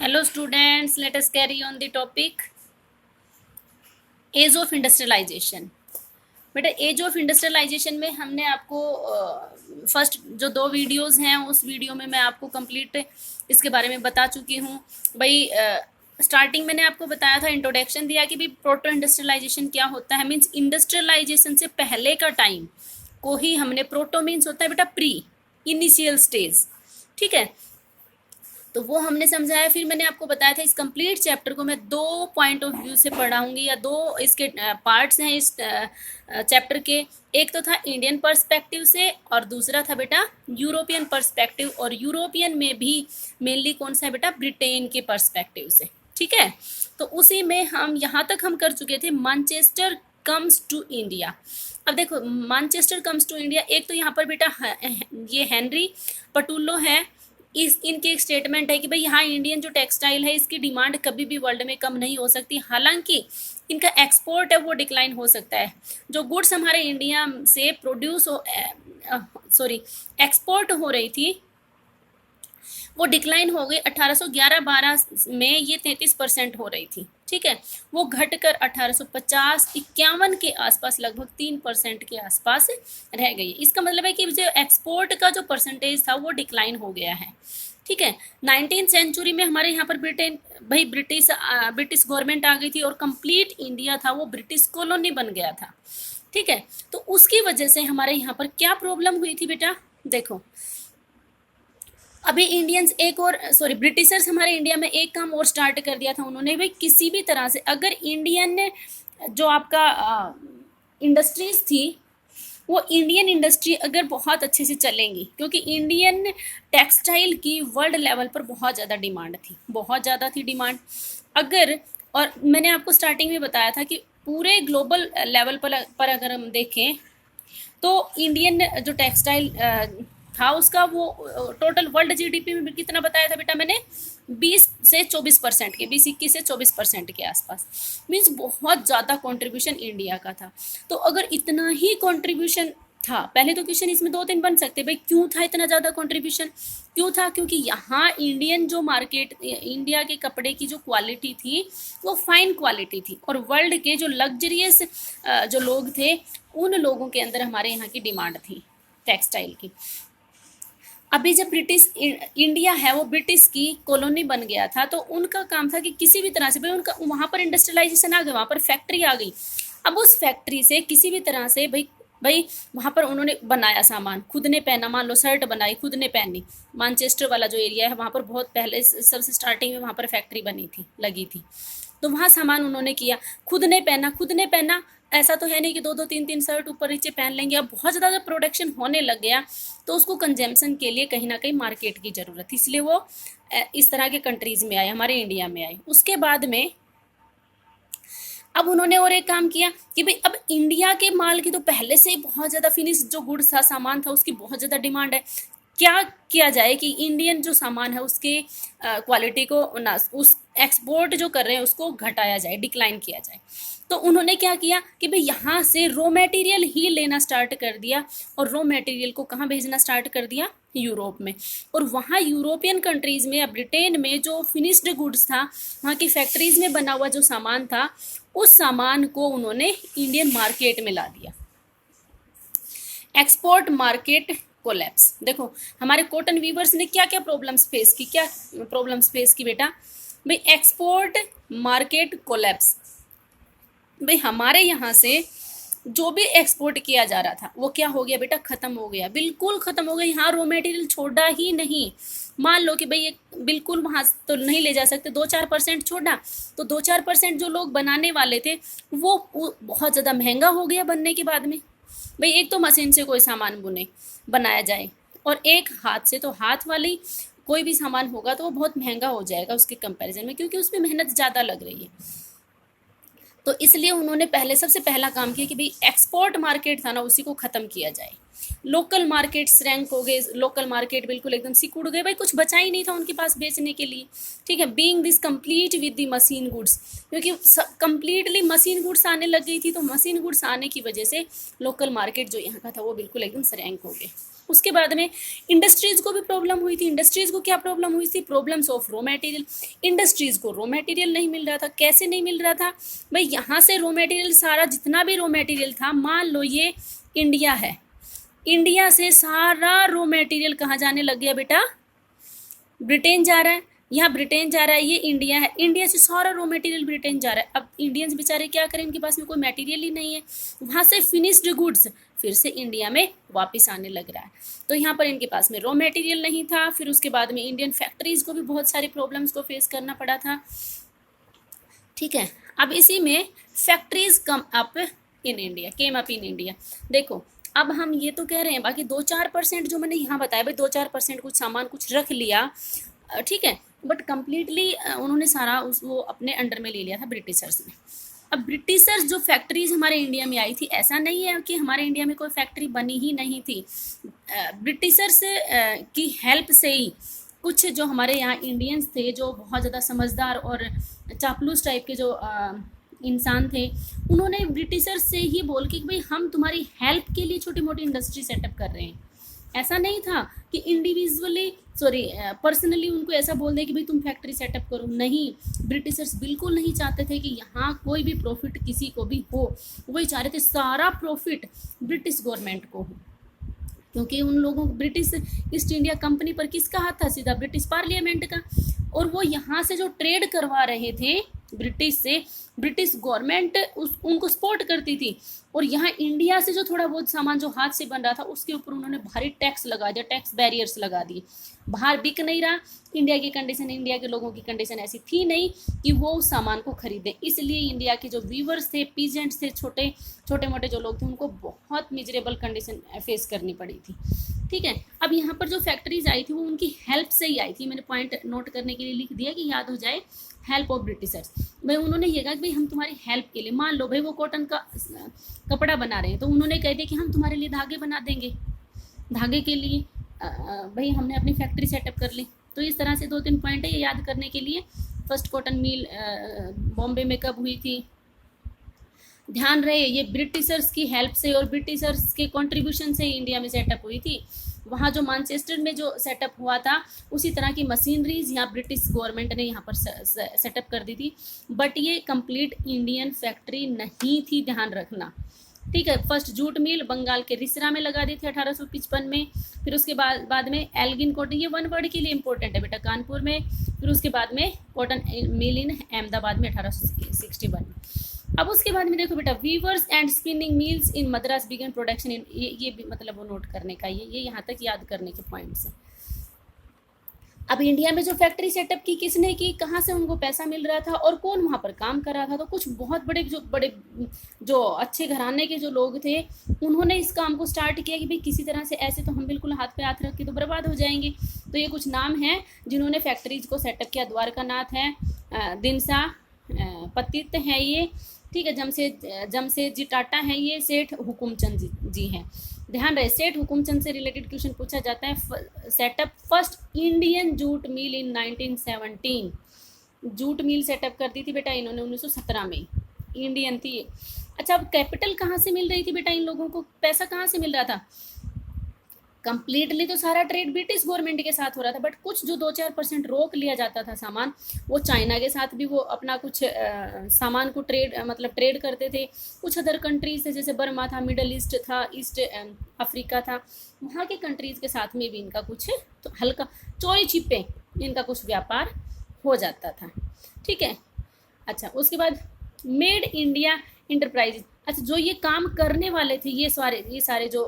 Hello students, let us carry on the topic age of industrialization. बेटा age of industrialization में हमने आपको first जो दो वीडियोस हैं उस वीडियो में मैं आपको कंप्लीट इसके बारे में बता चुकी हूँ। भाई स्टार्टिंग मैंने आपको बताया था, इंट्रोडक्शन दिया कि भाई प्रोटो इंडस्ट्रियलाइजेशन क्या होता है। मीन्स इंडस्ट्रियलाइजेशन से पहले का टाइम को ही हमने, प्रोटो मीन्स होता है बेटा प्री, इनिशियल स्टेज, ठीक है। तो वो हमने समझाया। फिर मैंने आपको बताया था इस कंप्लीट चैप्टर को मैं दो पॉइंट ऑफ व्यू से पढ़ाऊंगी, या दो इसके पार्ट्स हैं इस चैप्टर के। एक तो था इंडियन पर्सपेक्टिव से और दूसरा था बेटा यूरोपियन पर्सपेक्टिव, और यूरोपियन में भी मेनली कौन सा है बेटा, ब्रिटेन के पर्सपेक्टिव से, ठीक है। तो उसी में हम यहाँ तक हम कर चुके थे मैनचेस्टर कम्स टू इंडिया। अब देखो मैनचेस्टर कम्स टू इंडिया, एक तो यहाँ पर बेटा ये हेनरी पटुल्लो है, इस इनकी एक स्टेटमेंट है कि भाई यहाँ इंडियन जो टेक्सटाइल है इसकी डिमांड कभी भी वर्ल्ड में कम नहीं हो सकती। हालांकि इनका एक्सपोर्ट है वो डिक्लाइन हो सकता है। जो गुड्स हमारे इंडिया से प्रोड्यूस हो सॉरी एक्सपोर्ट हो रही थी वो डिक्लाइन हो गई। 1811-12 में ये 33% हो रही थी, ठीक है। वो घटकर 1850-51 के आसपास लगभग 3% के आसपास रह गई। इसका मतलब है कि जो एक्सपोर्ट का जो परसेंटेज था वो डिक्लाइन हो गया है, ठीक है। 19th सेंचुरी में हमारे यहाँ पर ब्रिटिश गवर्नमेंट आ गई थी और कंप्लीट इंडिया था वो ब्रिटिश कॉलोनी बन गया था, ठीक है। तो उसकी वजह से हमारे यहाँ पर क्या प्रॉब्लम हुई थी बेटा, देखो अभी इंडियंस एक और ब्रिटिशर्स हमारे इंडिया में एक काम और स्टार्ट कर दिया था उन्होंने। भाई किसी भी तरह से अगर इंडियन जो आपका इंडस्ट्रीज थी वो इंडियन इंडस्ट्री अगर बहुत अच्छे से चलेंगी, क्योंकि इंडियन टेक्सटाइल की वर्ल्ड लेवल पर बहुत ज़्यादा डिमांड थी, बहुत ज़्यादा थी डिमांड। अगर, और मैंने आपको स्टार्टिंग में बताया था कि पूरे ग्लोबल लेवल पर अगर हम देखें तो इंडियन जो टेक्सटाइल था उसका वो टोटल वर्ल्ड जीडीपी में कितना बताया था बेटा मैंने, 20 से 24% के, 20-21 से 24% के आसपास। मीन्स बहुत ज़्यादा कंट्रीब्यूशन इंडिया का था। तो अगर इतना ही कंट्रीब्यूशन था, पहले तो क्वेश्चन इसमें 2-3 बन सकते, भाई क्यों था इतना ज़्यादा कंट्रीब्यूशन, क्यों था? क्योंकि यहाँ इंडियन जो मार्केट, इंडिया के कपड़े की जो क्वालिटी थी वो फाइन क्वालिटी थी, और वर्ल्ड के जो लग्जरियस जो लोग थे उन लोगों के अंदर हमारे यहाँ की डिमांड थी टेक्सटाइल की। अभी जब ब्रिटिश इंडिया है वो ब्रिटिश की कॉलोनी बन गया था, तो उनका काम था कि किसी भी तरह से, भाई उनका वहाँ पर इंडस्ट्रियलाइजेशन आ गया, वहाँ पर फैक्ट्री आ गई। अब उस फैक्ट्री से किसी भी तरह से भाई वहाँ पर उन्होंने बनाया सामान, खुद ने पहना, मान लो शर्ट बनाई खुद ने पहनी। मैनचेस्टर वाला जो एरिया है वहाँ पर बहुत पहले सबसे स्टार्टिंग में वहाँ पर फैक्ट्री बनी थी, लगी थी, तो वहाँ सामान उन्होंने किया, खुद ने पहना। ऐसा तो है नहीं कि 2-2 3-3 शर्ट ऊपर नीचे पहन लेंगे। अब बहुत ज़्यादा जब प्रोडक्शन होने लग गया तो उसको कंजम्पशन के लिए कहीं ना कहीं मार्केट की ज़रूरत थी, इसलिए वो इस तरह के कंट्रीज़ में आए, हमारे इंडिया में आए। उसके बाद में अब उन्होंने और एक काम किया कि भाई अब इंडिया के माल की तो पहले से ही बहुत ज़्यादा फिनिश जो गुड्स था, सामान था, उसकी बहुत ज़्यादा डिमांड है। क्या किया जाए कि इंडियन जो सामान है उसके क्वालिटी को ना, उस एक्सपोर्ट जो कर रहे हैं उसको घटाया जाए, डिक्लाइन किया जाए। तो उन्होंने क्या किया कि भाई यहाँ से रॉ मटेरियल ही लेना स्टार्ट कर दिया, और रॉ मटेरियल को कहाँ भेजना स्टार्ट कर दिया, यूरोप में। और वहाँ यूरोपियन कंट्रीज़ में या ब्रिटेन में जो फिनिश्ड गुड्स था, वहाँ की फैक्ट्रीज़ में बना हुआ जो सामान था, उस सामान को उन्होंने इंडियन मार्केट में ला दिया। Export market collapse. देखो हमारे कॉटन वीवर्स ने क्या क्या प्रॉब्लम्स फेस की बेटा, भाई एक्सपोर्ट मार्केट कोलैप्स। भाई हमारे यहाँ से जो भी एक्सपोर्ट किया जा रहा था वो क्या हो गया बेटा, खत्म हो गया, बिल्कुल खत्म हो गया। यहाँ रॉ मटेरियल छोड़ा ही नहीं। मान लो कि भाई ये बिल्कुल वहाँ तो नहीं ले जा सकते, 2-4% छोड़ा, तो 2-4% जो लोग बनाने वाले थे वो बहुत ज़्यादा महंगा हो गया बनने के बाद में। भाई एक तो मशीन से कोई सामान बनाया जाए, और एक हाथ से, तो हाथ वाली कोई भी सामान होगा तो वो बहुत महंगा हो जाएगा उसके कंपैरिजन में, क्योंकि उसमें मेहनत ज़्यादा लग रही है। तो इसलिए उन्होंने सबसे पहला काम किया कि भाई एक्सपोर्ट मार्केट था ना उसी को ख़त्म किया जाए। लोकल मार्केट रैंक हो गए, लोकल मार्केट बिल्कुल एकदम सिकुड़ गए, भाई कुछ बचा ही नहीं था उनके पास बेचने के लिए, ठीक है। Being this complete with the machine goods, क्योंकि कंप्लीटली मशीन गुड्स आने लग गई थी, तो मशीन गुड्स आने की वजह से लोकल मार्केट जो यहाँ का था वो बिल्कुल एकदम रैंक हो गए। उसके बाद में इंडस्ट्रीज को भी प्रॉब्लम हुई थी। इंडस्ट्रीज को क्या प्रॉब्लम हुई थी? Problems of raw material. Industries को रॉ मटेरियल नहीं मिल रहा था। कैसे नहीं मिल रहा था भाई? यहाँ से रॉ मटेरियल, सारा जितना भी रॉ मटेरियल था, मान लो ये इंडिया है, इंडिया से सारा रॉ मटेरियल कहाँ जाने लग गया बेटा? ब्रिटेन जा रहा है। यहाँ ब्रिटेन जा रहा है, ये इंडिया है, इंडिया से सारा रॉ मटेरियल ब्रिटेन जा रहा है। अब इंडियंस बेचारे क्या करें? इनके पास में कोई मटेरियल ही नहीं है। वहाँ से फिनिश्ड गुड्स फिर से इंडिया में वापस आने लग रहा है। तो यहाँ पर इनके पास में रॉ मटेरियल नहीं था। फिर उसके बाद में इंडियन फैक्ट्रीज को भी बहुत सारी प्रॉब्लम्स को फेस करना पड़ा था। ठीक है, अब इसी में factories come up in India, came up in India. देखो, अब हम ये तो कह रहे हैं, बाकी 2-4% जो मैंने यहाँ बताया भाई, 2-4% कुछ सामान कुछ रख लिया, ठीक है, बट कम्प्लीटली उन्होंने सारा वो अपने अंडर में ले लिया था ब्रिटिशर्स ने। अब ब्रिटिशर्स जो फैक्ट्रीज हमारे इंडिया में आई थी, ऐसा नहीं है कि हमारे इंडिया में कोई फैक्ट्री बनी ही नहीं थी। ब्रिटिशर्स की हेल्प से ही कुछ जो हमारे यहाँ इंडियंस थे, जो बहुत ज़्यादा समझदार और चापलूस टाइप के जो इंसान थे, उन्होंने ब्रिटिशर्स से ही बोल के कि भाई हम तुम्हारी हेल्प के लिए छोटी मोटी इंडस्ट्री सेटअप कर रहे हैं। ऐसा नहीं था कि इंडिविजुअली पर्सनली उनको ऐसा बोल दे कि भाई तुम फैक्ट्री सेटअप करो। नहीं, ब्रिटिशर्स बिल्कुल नहीं चाहते थे कि यहाँ कोई भी प्रॉफिट किसी को भी हो। वही चाह रहे थे सारा प्रॉफिट ब्रिटिश गवर्नमेंट को हो, क्योंकि उन लोगों, ब्रिटिश ईस्ट इंडिया कंपनी पर किसका हाथ था? सीधा ब्रिटिश पार्लियामेंट का। और वो यहाँ से जो ट्रेड करवा रहे थे ब्रिटिश से, ब्रिटिश गवर्नमेंट उनको सपोर्ट करती थी। और यहाँ इंडिया से जो थोड़ा बहुत सामान जो हाथ से बन रहा था, उसके ऊपर उन्होंने भारी टैक्स लगा दिया, टैक्स बैरियर्स लगा दिए। बाहर बिक नहीं रहा। इंडिया की कंडीशन, इंडिया के लोगों की कंडीशन ऐसी थी नहीं कि वो उस सामान को खरीदें। इसलिए इंडिया के जो वीवर्स थे, पीजेंट्स थे, छोटे मोटे जो लोग थे, उनको बहुत मिजरेबल कंडीशन फेस करनी पड़ी थी। ठीक है, अब यहाँ पर जो फैक्ट्रीज आई थी वो उनकी हेल्प से ही आई थी। मैंने पॉइंट नोट करने के लिए लिख दिया कि याद हो जाए, हेल्प ऑफ ब्रिटिशर्स। भाई उन्होंने ये कहा कि भाई हम तुम्हारी हेल्प के लिए, मान लो भाई वो कॉटन का कपड़ा बना रहे हैं, तो उन्होंने कह दिया कि हम तुम्हारे लिए धागे बना देंगे। धागे के लिए भाई हमने अपनी फैक्ट्री सेटअप कर ली। तो इस तरह से 2-3 पॉइंट है ये याद करने के लिए। फर्स्ट कॉटन मिल बॉम्बे में कब हुई थी? ध्यान रहे, ये ब्रिटिशर्स की हेल्प से और ब्रिटिशर्स के कंट्रीब्यूशन से इंडिया में सेटअप हुई थी। वहाँ जो मैनचेस्टर में जो सेटअप हुआ था, उसी तरह की मशीनरीज यहाँ ब्रिटिश गवर्नमेंट ने यहाँ पर सेटअप कर दी थी। बट ये कंप्लीट इंडियन फैक्ट्री नहीं थी, ध्यान रखना। ठीक है, फर्स्ट जूट मिल बंगाल के रिसरा में लगा दी थी 1855 में। फिर उसके बाद में एल्गिन कॉटन, ये वन वर्ड के लिए इंपॉर्टेंट है बेटा, कानपुर में। फिर उसके बाद में कॉटन मिल इन अहमदाबाद में 1861 में। अब उसके बाद में देखो बेटा, weavers and spinning mills in Madras began production in, ये भी मतलब वो नोट करने का, ये यहाँ तक याद करने के पॉइंट्स हैं। अब इंडिया में जो फैक्ट्री सेटअप की किसने की, कहाँ से उनको पैसा मिल रहा था और कौन वहाँ पर काम कर रहा था? तो कुछ बहुत बड़े जो अच्छे घराने के जो लोग थे, उन्होंने इस काम को स्टार्ट किया कि भाई किसी तरह से, ऐसे तो हम बिल्कुल हाथ पे हाथ रख के तो बर्बाद हो जाएंगे। तो ये कुछ नाम हैं जिन्होंने फैक्ट्रीज को सेटअप किया। द्वारका नाथ है, दिनसा पतित है ये, ठीक है, जमशेद जी टाटा है ये, सेठ हुकुमचंद जी हैं। ध्यान रहे, सेठ हुकुमचंद से रिलेटेड क्वेश्चन पूछा जाता है। Setup first Indian jute mill in 1917। Jute mill setup कर दी थी बेटा इन्होंने 1917 में, इंडियन थी। अच्छा, अब कैपिटल कहाँ से मिल रही थी बेटा इन लोगों को? पैसा कहाँ से मिल रहा था? कंप्लीटली तो सारा ट्रेड ब्रिटिश गवर्नमेंट के साथ हो रहा था, बट कुछ जो 2-4% रोक लिया जाता था सामान, वो चाइना के साथ भी वो अपना कुछ सामान को ट्रेड करते थे। कुछ अदर कंट्रीज थे, जैसे बर्मा था, मिडल ईस्ट था, ईस्ट अफ्रीका था, वहाँ के कंट्रीज के साथ में भी इनका कुछ तो हल्का चोरी छिपे इनका कुछ व्यापार हो जाता था। ठीक है, अच्छा उसके बाद मेड इंडिया इंटरप्राइज। अच्छा, जो ये काम करने वाले थे, ये सारे जो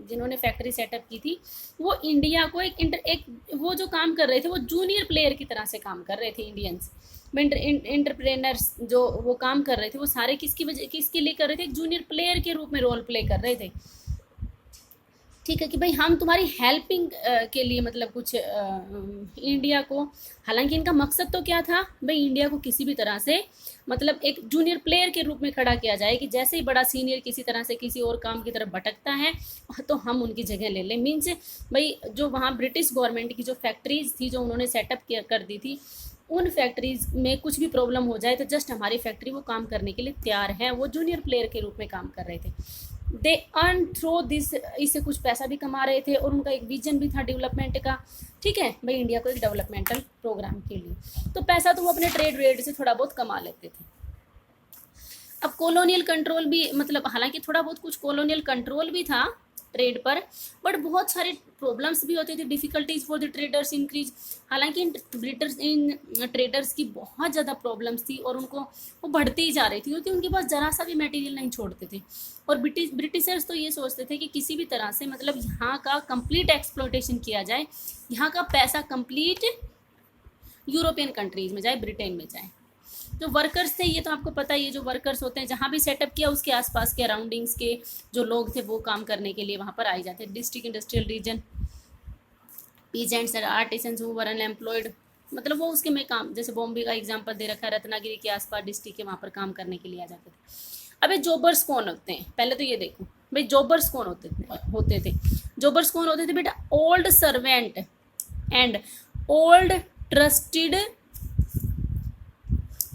जिन्होंने फैक्ट्री सेटअप की थी, वो इंडिया को एक वो जो काम कर रहे थे, वो जूनियर प्लेयर की तरह से काम कर रहे थे। इंडियंस एंटरप्रेनर्स जो वो काम कर रहे थे, वो सारे किसके लिए कर रहे थे? एक जूनियर प्लेयर के रूप में रोल प्ले कर रहे थे। ठीक है, कि भाई हम तुम्हारी हेल्पिंग के लिए, मतलब कुछ इंडिया को, हालांकि इनका मकसद तो क्या था भाई, इंडिया को किसी भी तरह से मतलब एक जूनियर प्लेयर के रूप में खड़ा किया जाए, कि जैसे ही बड़ा सीनियर किसी तरह से किसी और काम की तरफ भटकता है तो हम उनकी जगह ले लें। मीन्स भाई जो वहाँ ब्रिटिश गवर्नमेंट की जो फैक्ट्रीज थी, जो उन्होंने सेटअप कर दी थी, उन फैक्ट्रीज में कुछ भी प्रॉब्लम हो जाए तो जस्ट हमारी फैक्ट्री वो काम करने के लिए तैयार है। वो जूनियर प्लेयर के रूप में काम कर रहे थे। दे अर्न थ्रू दिस, इससे कुछ पैसा भी कमा रहे थे और उनका एक विजन भी था डेवलपमेंट का, ठीक है भाई, इंडिया को एक डेवलपमेंटल प्रोग्राम के लिए। तो पैसा तो वो अपने ट्रेड रेट से थोड़ा बहुत कमा लेते थे। अब कॉलोनियल कंट्रोल भी, मतलब हालांकि थोड़ा बहुत कुछ कॉलोनियल कंट्रोल भी था ट्रेड पर, बट बहुत सारे प्रॉब्लम्स भी होते थे, difficulties for the traders increase. हालांकि इन ट्रेडर्स की बहुत ज़्यादा प्रॉब्लम्स थी और उनको वो बढ़ती ही जा रही थी, क्योंकि उनके पास जरा सा भी मटेरियल नहीं छोड़ते थे। और ब्रिटिशर्स तो ये सोचते थे कि किसी भी तरह से मतलब यहाँ का कंप्लीट एक्सप्लॉयटेशन किया जाए, यहाँ का पैसा कंप्लीट यूरोपियन कंट्रीज में जाए, ब्रिटेन में जाए। जो वर्कर्स थे, ये तो आपको पता है, ये जो वर्कर्स होते हैं जहाँ भी सेटअप किया उसके आसपास के अराउंडिंग्स के जो लोग थे वो काम करने के लिए वहाँ पर आए जाते। District industrial region, peasants, artisans who were unemployed, मतलब वो उसके में काम, जैसे बॉम्बे का एग्जांपल दे रखा है, रत्नागिरी के आसपास डिस्ट्रिक्ट के वहाँ पर काम करने के लिए आ जाते थे। अब ये जॉबर्स कौन होते हैं, पहले तो ये देखो भाई जॉबर्स कौन होते थे। जॉबर्स कौन होते थे बेटा? Old servant and old trusted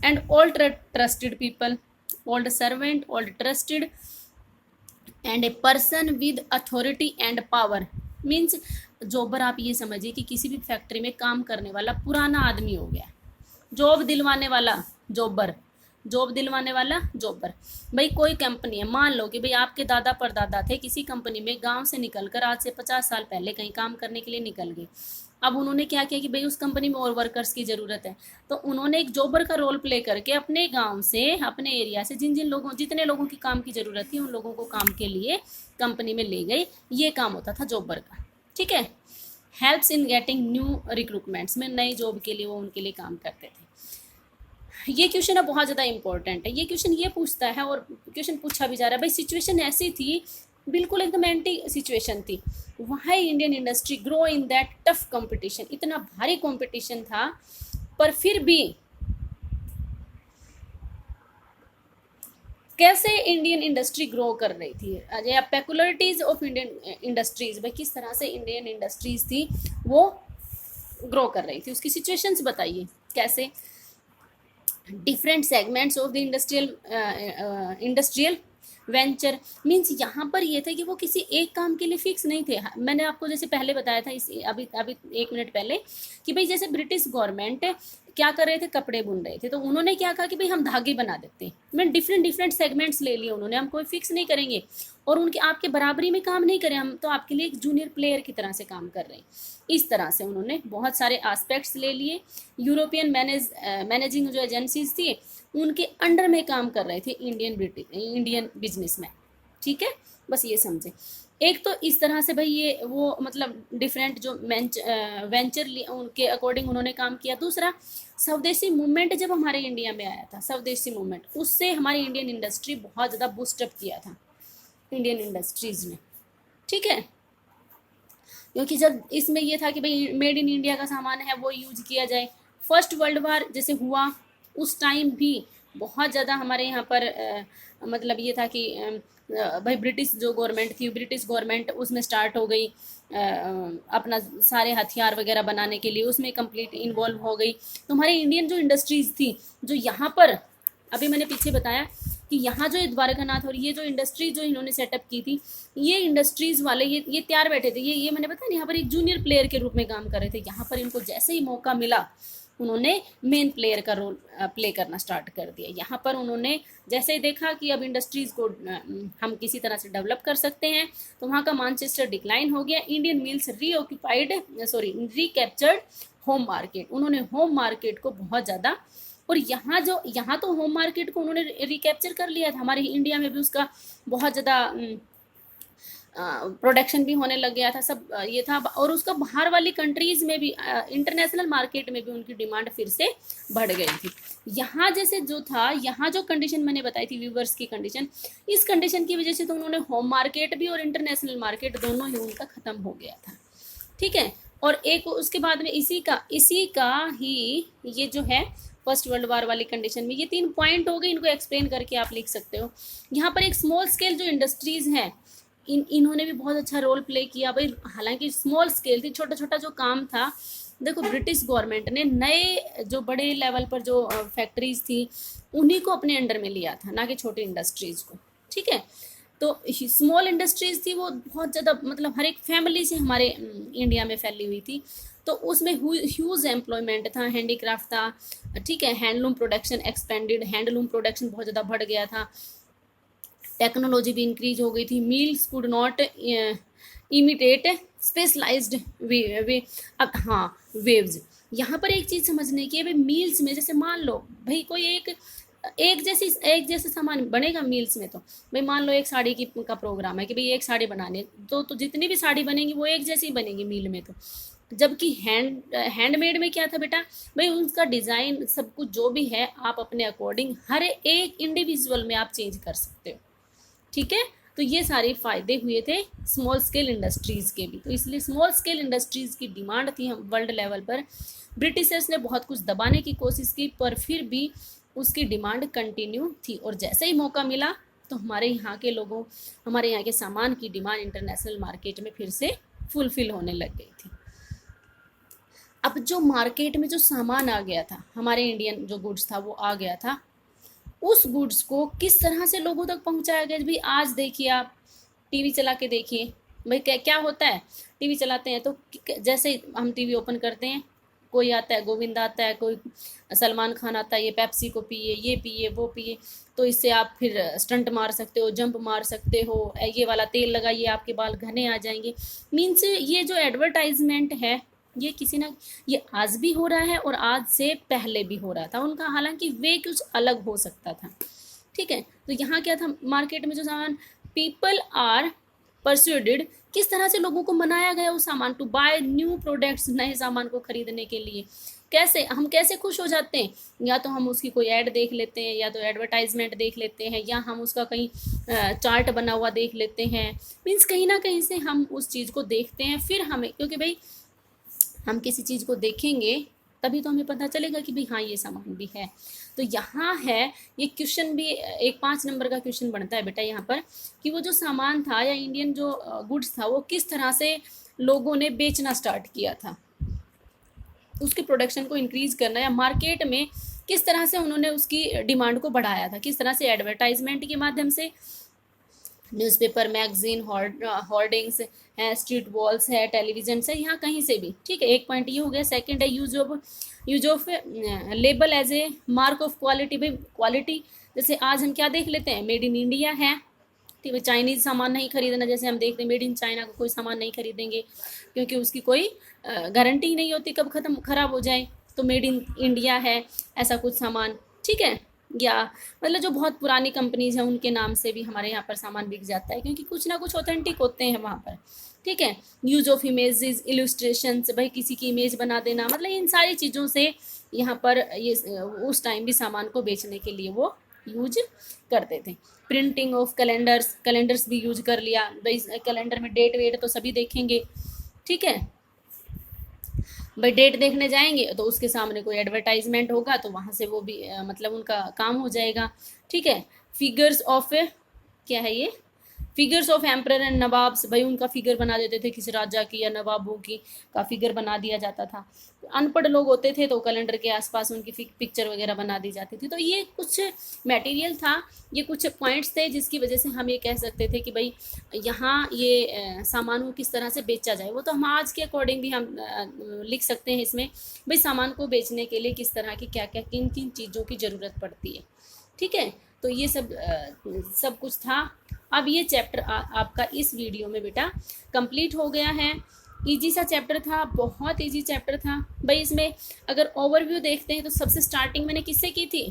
and all trusted people, old servant, old trusted and a person with authority and power, means जॉबर आप ये समझिए कि किसी भी फैक्ट्री में काम करने वाला पुराना आदमी हो गया, जॉब दिलवाने वाला जॉबर, जॉब दिलवाने वाला जॉबर। भाई कोई कंपनी है, मान लो कि भाई आपके दादा परदादा थे किसी कंपनी में, गांव से निकलकर आज से 50 साल पहले कहीं काम करने के लिए निकल गए। अब उन्होंने क्या किया कि भाई उस कंपनी में और वर्कर्स की ज़रूरत है, तो उन्होंने एक जॉबर का रोल प्ले करके अपने गांव से, अपने एरिया से जितने लोगों की काम की ज़रूरत थी उन लोगों को काम के लिए कंपनी में ले गए। ये काम होता था जॉबर का, ठीक है। Helps in getting new recruitments, में नई जॉब के लिए वो उनके लिए काम करते थे। ये क्वेश्चन अब बहुत ज़्यादा इंपॉर्टेंट है। ये क्वेश्चन ये पूछता है और क्वेश्चन पूछा भी जा रहा है, भाई सिचुएशन ऐसी थी, बिल्कुल एकदम एंटी सिचुएशन थी, why Indian industry grow in that tough competition, इतना भारी कंपटीशन था पर फिर भी कैसे इंडियन इंडस्ट्री ग्रो कर रही थी, या पेकुलरिटीज ऑफ इंडियन इंडस्ट्रीज, भाई किस तरह से इंडियन इंडस्ट्रीज थी वो ग्रो कर रही थी, उसकी सिचुएशंस बताइए कैसे। Different segments of the industrial venture, means यहाँ पर ये था कि वो किसी एक काम के लिए फिक्स नहीं थे। मैंने आपको जैसे पहले बताया था अभी 1 मिनट पहले कि भाई जैसे ब्रिटिश गवर्नमेंट क्या कर रहे थे, कपड़े बुन रहे थे, तो उन्होंने क्या कहा कि भाई हम धागे बना देते हैं। मैं डिफरेंट सेगमेंट्स ले लिए उन्होंने, हम कोई फिक्स नहीं करेंगे और उनके आपके बराबरी में काम नहीं करें, हम तो आपके लिए एक जूनियर प्लेयर की तरह से काम कर रहे हैं। इस तरह से उन्होंने बहुत सारे एस्पेक्ट्स ले लिए। यूरोपियन मैनेजिंग जो एजेंसीज थी उनके अंडर में काम कर रहे थे इंडियन बिजनेसमैन, ठीक है, बस ये समझे। एक तो इस तरह से भाई ये वो मतलब डिफरेंट जो वेंचर उनके अकॉर्डिंग उन्होंने काम किया। दूसरा, स्वदेशी मूवमेंट जब हमारे इंडिया में आया था, स्वदेशी मूवमेंट, उससे हमारी इंडियन इंडस्ट्री बहुत ज़्यादा बूस्टअप किया था इंडियन इंडस्ट्रीज ने, ठीक है, क्योंकि जब इसमें ये था कि भाई मेड इन इंडिया का सामान है वो यूज किया जाए। फर्स्ट वर्ल्ड वार जैसे हुआ उस टाइम भी बहुत ज़्यादा हमारे यहाँ पर मतलब ये था कि भाई ब्रिटिश जो गवर्नमेंट थी, ब्रिटिश गवर्नमेंट उसमें स्टार्ट हो गई अपना सारे हथियार वगैरह बनाने के लिए, उसमें कंप्लीट इन्वॉल्व हो गई। तो हमारी इंडियन जो इंडस्ट्रीज़ थी, जो यहाँ पर अभी मैंने पीछे बताया कि यहाँ जो द्वारकानाथ और ये जो इंडस्ट्री जो इन्होंने सेटअप की थी, ये इंडस्ट्रीज़ वाले ये तैयार बैठे थे, ये मैंने बताया यहाँ पर एक जूनियर प्लेयर के रूप में काम कर रहे थे। यहाँ पर इनको जैसे ही मौका मिला उन्होंने मेन प्लेयर का रोल प्ले करना स्टार्ट कर दिया। यहाँ पर उन्होंने जैसे ही देखा कि अब इंडस्ट्रीज़ को हम किसी तरह से डेवलप कर सकते हैं, तो वहाँ का मानचेस्टर डिक्लाइन हो गया। Indian mills recaptured home market, उन्होंने होम मार्केट को बहुत ज़्यादा, और यहाँ तो होम मार्केट को उन्होंने रिकैप्चर कर लिया था। हमारे इंडिया में भी उसका बहुत ज़्यादा प्रोडक्शन भी होने लग गया था, सब ये था, और उसका बाहर वाली कंट्रीज़ में भी इंटरनेशनल मार्केट में भी उनकी डिमांड फिर से बढ़ गई थी। यहाँ जैसे जो था, यहाँ जो कंडीशन मैंने बताई थी व्यूवर्स की कंडीशन, इस कंडीशन की वजह से तो उन्होंने होम मार्केट भी और इंटरनेशनल मार्केट दोनों ही उनका ख़त्म हो गया था, ठीक है। और एक उसके बाद में इसी का ही ये जो है फर्स्ट वर्ल्ड वार वाली कंडीशन में ये 3 पॉइंट हो गए, इनको एक्सप्लेन करके आप लिख सकते हो। यहाँ पर एक स्मॉल स्केल जो इंडस्ट्रीज़ हैं इन्होंने भी बहुत अच्छा रोल प्ले किया। भाई हालांकि स्मॉल स्केल थी, छोटा छोटा जो काम था, देखो ब्रिटिश गवर्नमेंट ने नए जो बड़े लेवल पर जो फैक्ट्रीज थी उन्हीं को अपने अंडर में लिया था, ना कि छोटी इंडस्ट्रीज़ को, ठीक है। तो स्मॉल इंडस्ट्रीज थी वो बहुत ज़्यादा, मतलब हर एक फैमिली से हमारे इंडिया में फैली हुई थी। तो उसमें ह्यूज एम्प्लॉयमेंट था, हैंडीक्राफ्ट था, ठीक है, handloom production expanded, handloom production बहुत ज़्यादा बढ़ गया था, टेक्नोलॉजी भी इंक्रीज हो गई थी, mills could not imitate specialised way. अब हाँ, वेव्स, यहाँ पर एक चीज़ समझने की है भाई, मील्स में जैसे मान लो भाई कोई एक जैसे सामान बनेगा मील्स में, तो भाई मान लो एक साड़ी की का प्रोग्राम है कि भाई एक साड़ी बनाने, तो जितनी भी साड़ी बनेगी वो एक जैसी बनेगी मील में। तो जबकि हैंडमेड में क्या था बेटा, भाई उसका डिज़ाइन सब कुछ जो भी है आप अपने अकॉर्डिंग हर एक इंडिविजुअल में आप चेंज कर सकते हो, ठीक है। तो ये सारे फायदे हुए थे स्मॉल स्केल इंडस्ट्रीज़ के भी। तो इसलिए स्मॉल स्केल इंडस्ट्रीज़ की डिमांड थी हम वर्ल्ड लेवल पर। ब्रिटिशर्स ने बहुत कुछ दबाने की कोशिश की, पर फिर भी उसकी डिमांड कंटिन्यू थी, और जैसे ही मौका मिला तो हमारे यहाँ के लोगों, हमारे यहाँ के सामान की डिमांड इंटरनेशनल मार्केट में फिर से फुलफिल होने लग गई थी। अब जो मार्केट में जो सामान आ गया था, हमारे इंडियन जो गुड्स था वो आ गया था, उस गुड्स को किस तरह से लोगों तक पहुंचाया गया। भाई आज देखिए, आप टीवी चला के देखिए, भाई क्या क्या होता है, टीवी चलाते हैं तो जैसे हम टीवी ओपन करते हैं, कोई आता है, गोविंद आता है, कोई सलमान खान आता है, ये पेप्सी को पिए, ये पिए, वो पिए, तो इससे आप फिर स्टंट मार सकते हो, जंप मार सकते हो, ये वाला तेल लगाइए आपके बाल घने आ जाएंगे। मीन्स ये जो एडवर्टाइजमेंट है ये किसी ना, ये आज भी हो रहा है और आज से पहले भी हो रहा था उनका, हालांकि वे कुछ अलग हो सकता था, ठीक है। तो यहाँ क्या था, मार्केट में जो सामान, पीपल आर परस्यूडेड, किस तरह से लोगों को मनाया गया उस सामान, टू बाय न्यू प्रोडक्ट्स, नए सामान को खरीदने के लिए। कैसे हम कैसे खुश हो जाते हैं, या तो हम उसकी कोई ऐड देख लेते हैं, या तो एडवर्टाइजमेंट देख लेते हैं, या हम उसका कहीं चार्ट बना हुआ देख लेते हैं। मीन्स कहीं ना कहीं से हम उस चीज़ को देखते हैं, फिर हमें, क्योंकि भाई हम किसी चीज़ को देखेंगे तभी तो हमें पता चलेगा कि भाई हाँ ये सामान भी है। तो यहाँ है, ये क्वेश्चन भी एक 5 नंबर का क्वेश्चन बनता है बेटा यहाँ पर, कि वो जो सामान था या इंडियन जो गुड्स था वो किस तरह से लोगों ने बेचना स्टार्ट किया था, उसके प्रोडक्शन को इंक्रीज करना, या मार्केट में किस तरह से उन्होंने उसकी डिमांड को बढ़ाया था, किस तरह से एडवर्टाइजमेंट के माध्यम से, न्यूज़पेपर, मैगजीन, होर्डिंग्स है, स्ट्रीट वॉल्स है, टेलीविजन से, यहाँ कहीं से भी, ठीक है। एक पॉइंट ये हो गया। सेकंड है use of label as a mark of quality. भाई क्वालिटी, जैसे आज हम क्या देख लेते हैं, मेड इन इंडिया है, ठीक है, चाइनीज़ सामान नहीं खरीदना, जैसे हम देखते हैं मेड इन चाइना का कोई सामान नहीं खरीदेंगे, क्योंकि उसकी कोई गारंटी नहीं होती कब खराब हो जाए, तो मेड इन इंडिया है ऐसा कुछ सामान, ठीक है। या मतलब जो बहुत पुरानी कंपनीज हैं उनके नाम से भी हमारे यहाँ पर सामान बिक जाता है, क्योंकि कुछ ना कुछ ऑथेंटिक होते हैं वहाँ पर, ठीक है। यूज ऑफ इमेजेस, इलस्ट्रेशंस, भाई किसी की इमेज बना देना, मतलब इन सारी चीज़ों से यहाँ पर ये उस टाइम भी सामान को बेचने के लिए वो यूज करते थे। प्रिंटिंग ऑफ कैलेंडर्स भी यूज कर लिया, भाई कैलेंडर में डेट वेट तो सभी देखेंगे, ठीक है। भाई डेट देखने जाएंगे तो उसके सामने कोई एडवर्टाइजमेंट होगा तो वहाँ से वो भी मतलब उनका काम हो जाएगा, ठीक है। फिगर्स ऑफ, क्या है ये, figures of emperor and nawabs, भाई उनका फिगर बना देते थे, किसी राजा की या नवाबों की का फिगर बना दिया जाता था। अनपढ़ लोग होते थे तो कैलेंडर के आसपास उनकी पिक्चर वगैरह बना दी जाती थी। तो ये कुछ मटेरियल था, ये कुछ पॉइंट्स थे जिसकी वजह से हम ये कह सकते थे कि भाई यहाँ ये सामान को किस तरह से बेचा जाए। वो तो हम आज के अकॉर्डिंग भी हम लिख सकते हैं इसमें, भाई सामान को बेचने के लिए किस तरह की क्या क्या किन किन चीज़ों की ज़रूरत पड़ती है, ठीक है। तो ये सब कुछ था। अब ये चैप्टर आपका इस वीडियो में बेटा कंप्लीट हो गया है। इजी सा चैप्टर था, बहुत इजी चैप्टर था भाई। इसमें अगर ओवरव्यू देखते हैं तो सबसे स्टार्टिंग मैंने किससे की थी,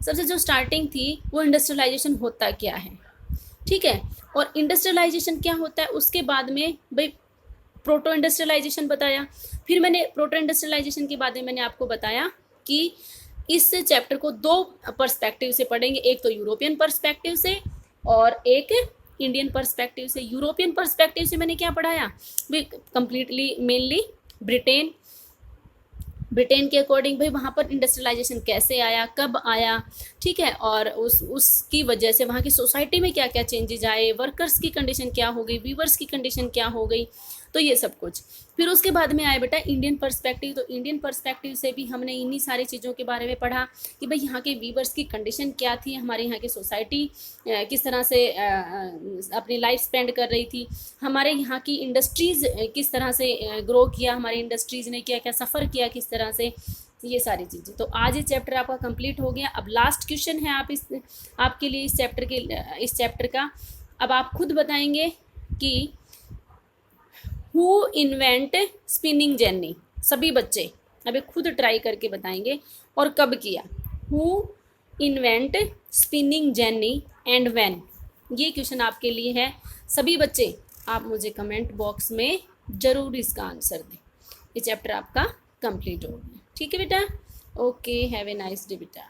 सबसे जो स्टार्टिंग थी वो इंडस्ट्रियलाइजेशन होता क्या है, ठीक है। और इंडस्ट्रियलाइजेशन क्या होता है उसके बाद में भाई प्रोटो इंडस्ट्रियलाइजेशन बताया। फिर मैंने प्रोटो इंडस्ट्रियलाइजेशन के बाद में मैंने आपको बताया कि इस चैप्टर को 2 पर्सपेक्टिव से पढ़ेंगे, एक तो यूरोपियन पर्सपेक्टिव से और एक इंडियन पर्सपेक्टिव से। यूरोपियन पर्सपेक्टिव से मैंने क्या पढ़ाया, कंप्लीटली मेनली ब्रिटेन के अकॉर्डिंग भाई वहाँ पर इंडस्ट्रियलाइजेशन कैसे आया, कब आया, ठीक है। और उसकी वजह से वहाँ की सोसाइटी में क्या क्या चेंजेज आए, वर्कर्स की कंडीशन क्या हो गई, वीवर्स की कंडीशन क्या हो गई। तो ये सब कुछ। फिर उसके बाद में आए बेटा इंडियन पर्सपेक्टिव। तो इंडियन पर्सपेक्टिव से भी हमने इन्हीं सारी चीज़ों के बारे में पढ़ा कि भाई यहाँ के वीवर्स की कंडीशन क्या थी, हमारे यहाँ की सोसाइटी किस तरह से अपनी लाइफ स्पेंड कर रही थी, हमारे यहाँ की इंडस्ट्रीज़ किस तरह से ग्रो किया, हमारी इंडस्ट्रीज़ ने क्या क्या सफ़र किया किस तरह से, ये सारी चीज़ें। तो आज ये चैप्टर आपका कंप्लीट हो गया। अब लास्ट क्वेश्चन है आपके लिए इस चैप्टर का। अब आप खुद बताएंगे कि हु इन्वेंट स्पिनिंग जेनी। सभी बच्चे अभी खुद ट्राई करके बताएंगे और कब किया। Who invent spinning jenny and when. ये क्वेश्चन आपके लिए है। सभी बच्चे आप मुझे कमेंट बॉक्स में ज़रूर इसका आंसर दें। ये चैप्टर आपका कंप्लीट हो गया। ठीक है बेटा, okay, have a nice day बेटा।